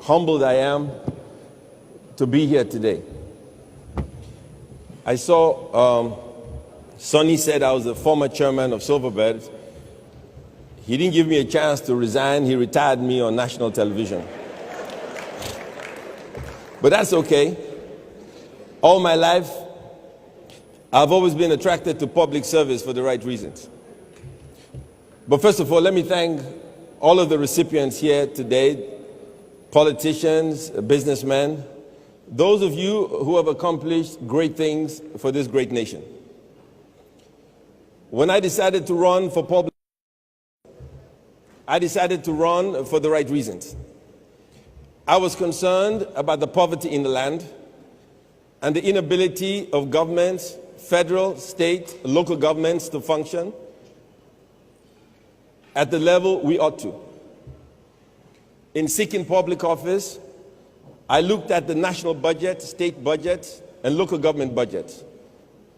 humbled I am to be here today. I saw Sonny said I was the former chairman of Silverbird. He didn't give me a chance to resign. He retired me on national television. But that's okay. All my life, I've always been attracted to public service for the right reasons. But first of all, let me thank all of the recipients here today, politicians, businessmen, those of you who have accomplished great things for this great nation. When I decided to run for public, I decided to run for the right reasons. I was concerned about the poverty in the land and the inability of governments, federal, state, local governments to function at the level we ought to. In seeking public office, I looked at the national budget, state budget, and local government budgets.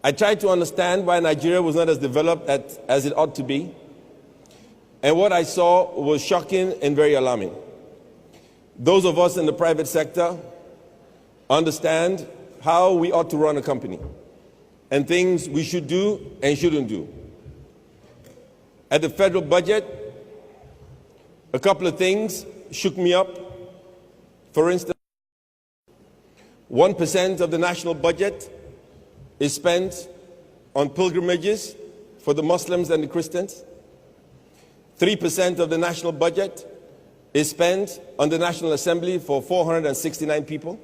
I tried to understand why Nigeria was not as developed as it ought to be. And what I saw was shocking and very alarming. Those of us in the private sector understand how we ought to run a company and things we should do and shouldn't do. At the federal budget, a couple of things shook me up. For instance, 1% of the national budget is spent on pilgrimages for the Muslims and the Christians. 3% of the national budget is spent on the National Assembly for 469 people.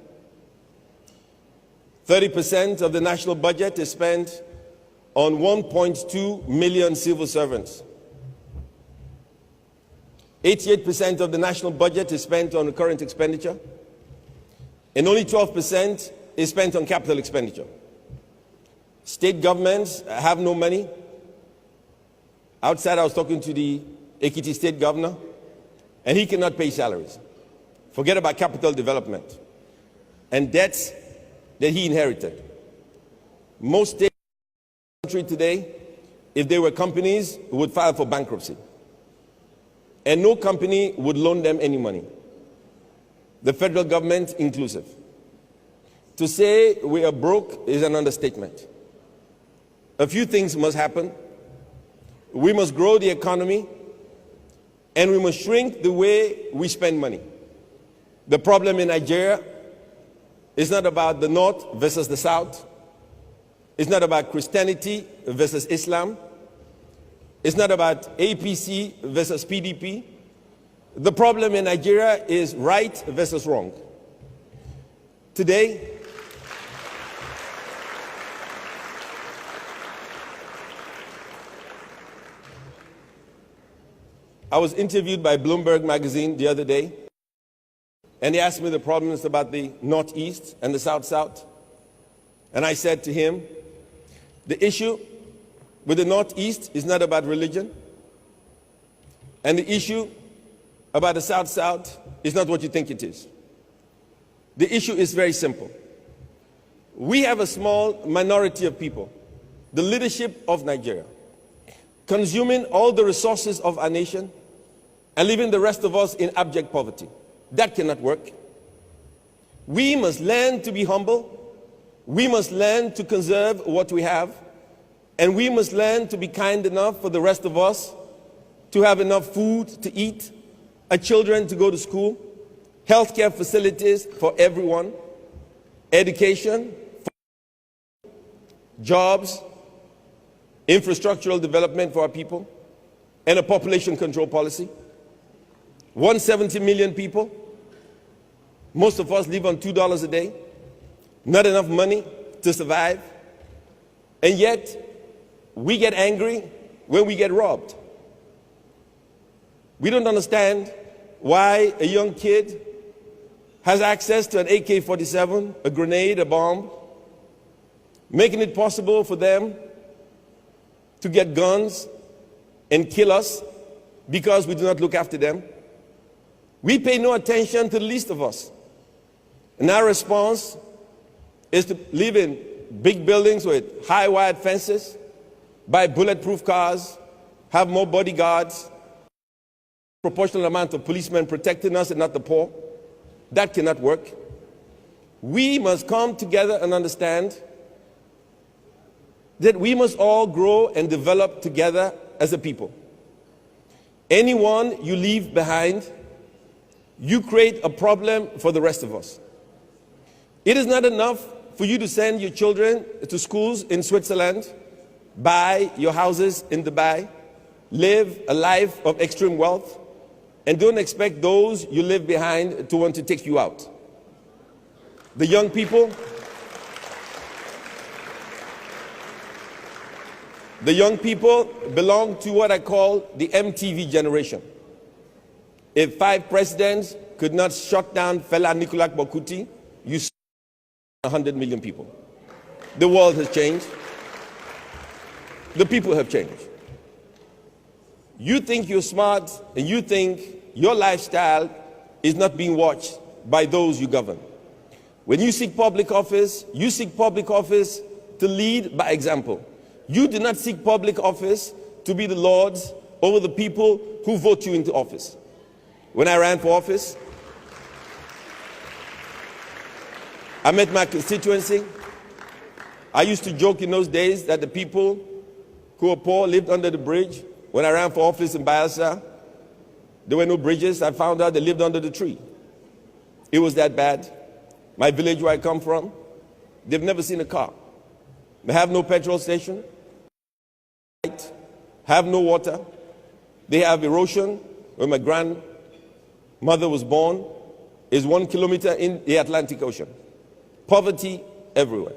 30% of the national budget is spent on 1.2 million civil servants. 88% of the national budget is spent on current expenditure, and only 12% is spent on capital expenditure. State governments have no money. Outside, I was talking to the Ekiti state governor, and he cannot pay salaries. Forget about capital development and debts that he inherited. Most states in the country today, if they were companies, would file for bankruptcy. And no company would loan them any money, the federal government inclusive. To say we are broke is an understatement. A few things must happen. We must grow the economy, and we must shrink the way we spend money. The problem in Nigeria is not about the North versus the South. It's not about Christianity versus Islam. It's not about APC versus PDP. The problem in Nigeria is right versus wrong. Today, I was interviewed by Bloomberg magazine the other day, and he asked me the problems about the Northeast and the South-South. And I said to him, the issue with the Northeast is not about religion, and the issue about the South-South is not what you think it is. The issue is very simple. We have a small minority of people, the leadership of Nigeria, consuming all the resources of our nation and leaving the rest of us in abject poverty. That cannot work. We must learn to be humble. We must learn to conserve what we have. And we must learn to be kind enough for the rest of us to have enough food to eat, our children to go to school, healthcare facilities for everyone, education, jobs, infrastructural development for our people, and a population control policy. 170 million people, most of us live on $2 a day, not enough money to survive, and yet we get angry when we get robbed. We don't understand why a young kid has access to an AK-47, a grenade, a bomb, making it possible for them to get guns and kill us because we do not look after them. We pay no attention to the least of us. And our response is to live in big buildings with high wired fences, buy bulletproof cars, have more bodyguards, proportional amount of policemen protecting us and not the poor. That cannot work. We must come together and understand that we must all grow and develop together as a people. Anyone you leave behind, you create a problem for the rest of us. It is not enough for you to send your children to schools in Switzerland, buy your houses in Dubai, live a life of extreme wealth, and don't expect those you leave behind to want to take you out. The young people belong to what I call the MTV generation. If 5 presidents could not shut down Fela Nicolas Bokuti, you 100 million people. The world has changed. The people have changed. You think you're smart and you think your lifestyle is not being watched by those you govern. When you seek public office, you seek public office to lead by example. You do not seek public office to be the lords over the people who vote you into office. When I ran for office, I met my constituency. I used to joke in those days that the people who were poor lived under the bridge. When I ran for office in Bayelsa, there were no bridges. I found out they lived under the tree. It was that bad. My village where I come from, they've never seen a car. They have no petrol station, have no water. They have erosion. Where my grandmother was born is 1 kilometer in the Atlantic Ocean. Poverty everywhere.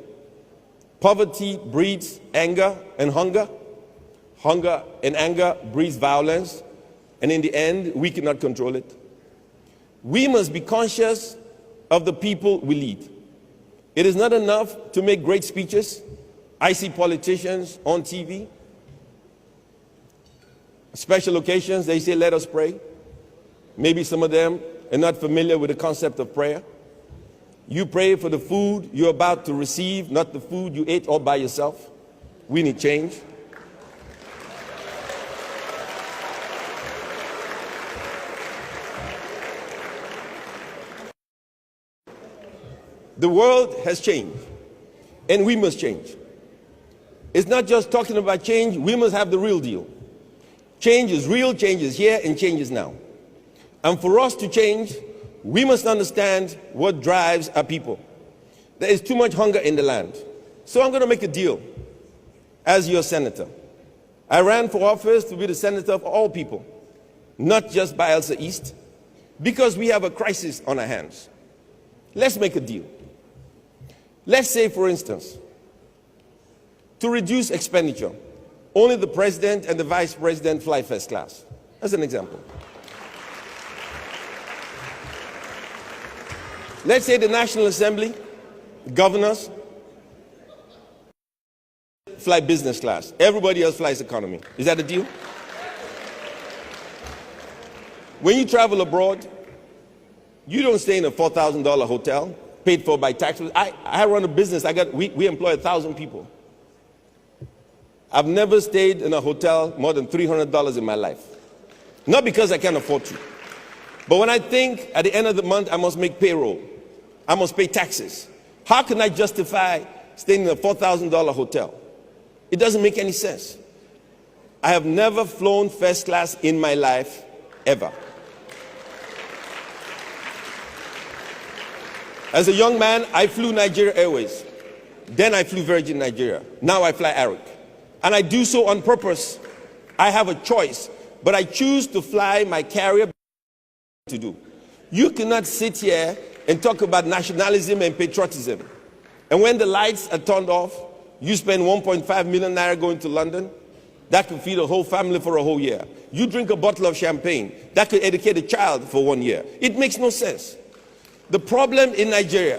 Poverty breeds anger and hunger. Hunger and anger breeds violence. And in the end, we cannot control it. We must be conscious of the people we lead. It is not enough to make great speeches. I see politicians on TV. Special occasions, they say, let us pray. Maybe some of them are not familiar with the concept of prayer. You pray for the food you're about to receive, not the food you ate all by yourself. We need change. The world has changed, and we must change. It's not just talking about change, we must have the real deal. Change is real, change is here, and change is now. And for us to change, we must understand what drives our people. There is too much hunger in the land. So I'm going to make a deal as your senator. I ran for office to be the senator of all people, not just Bayelsa East, because we have a crisis on our hands. Let's make a deal. Let's say, for instance, to reduce expenditure, only the president and the vice president fly first class. As an example. Let's say the National Assembly, governors, fly business class. Everybody else flies economy. Is that a deal? When you travel abroad, you don't stay in a $4,000 hotel paid for by taxes. I run a business. We employ 1,000 people. I've never stayed in a hotel more than $300 in my life. Not because I can't afford to. But when I think at the end of the month I must make payroll, I must pay taxes, how can I justify staying in a $4,000 hotel? It doesn't make any sense. I have never flown first class in my life, ever. As a young man, I flew Nigeria Airways. Then I flew Virgin Nigeria. Now I fly Arik. And I do so on purpose. I have a choice, but I choose to fly my carrier to do. You cannot sit here and talk about nationalism and patriotism. And when the lights are turned off, you spend 1.5 million naira going to London. That could feed a whole family for a whole year. You drink a bottle of champagne. That could educate a child for 1 year. It makes no sense. The problem in Nigeria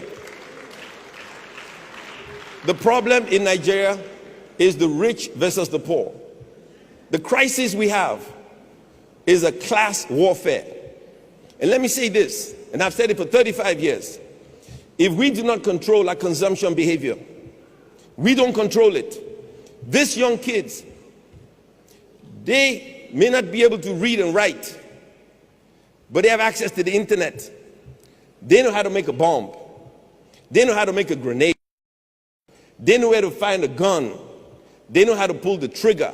is the rich versus the poor. The crisis we have is a class warfare. And let me say this, and I've said it for 35 years. If we do not control our consumption behavior, we don't control it. These young kids, they may not be able to read and write, but they have access to the internet. They know how to make a bomb. They know how to make a grenade. They know where to find a gun. They know how to pull the trigger.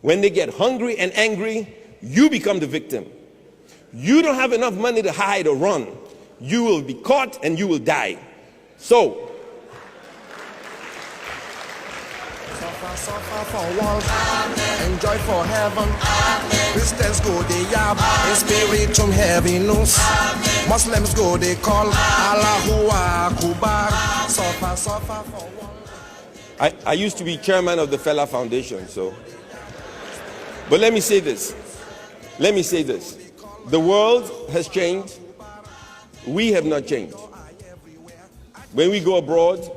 When they get hungry and angry, you become the victim. You don't have enough money to hide or run. You will be caught and you will die. So, suffer for world, enjoy for heaven. Christians go they yab, in spiritual heaviness. Muslims go they call Allahu Akbar. Suffer for world. I used to be chairman of the Fela Foundation, but let me say this. The world has changed. We have not changed. When we go abroad,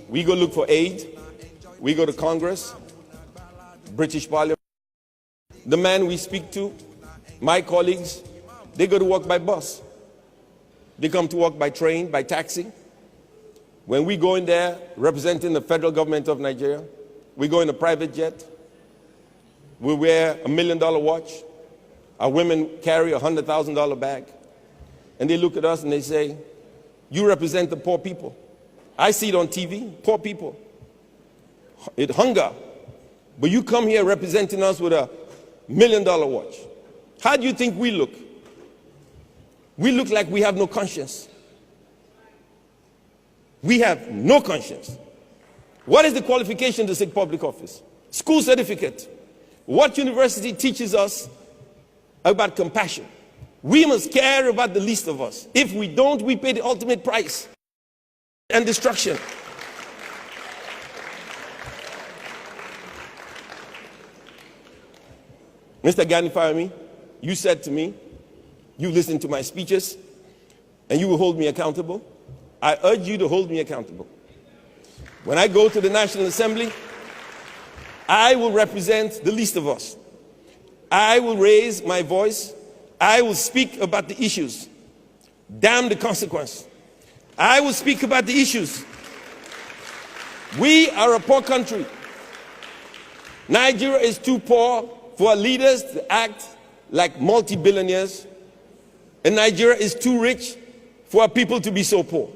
we go look for aid. We go to Congress, British Parliament. The man we speak to, my colleagues, they go to work by bus. They come to work by train, by taxi. When we go in there representing the federal government of Nigeria, we go in a private jet. We wear $1 million watch. Our women carry a $100,000 bag. And they look at us and they say, you represent the poor people. I see it on TV, poor people. It hunger. But you come here representing us with a $1 million watch. How do you think we look? We look like we have no conscience. We have no conscience. What is the qualification to seek public office? School certificate. What university teaches us about compassion? We must care about the least of us. If we don't, we pay the ultimate price and destruction. Mr. Gani Fawehinmi, you said to me, you listened to my speeches, and you will hold me accountable. I urge you to hold me accountable. When I go to the National Assembly, I will represent the least of us. I will raise my voice. I will speak about the issues. Damn the consequence. I will speak about the issues. We are a poor country. Nigeria is too poor for our leaders to act like multi-billionaires, and Nigeria is too rich for our people to be so poor.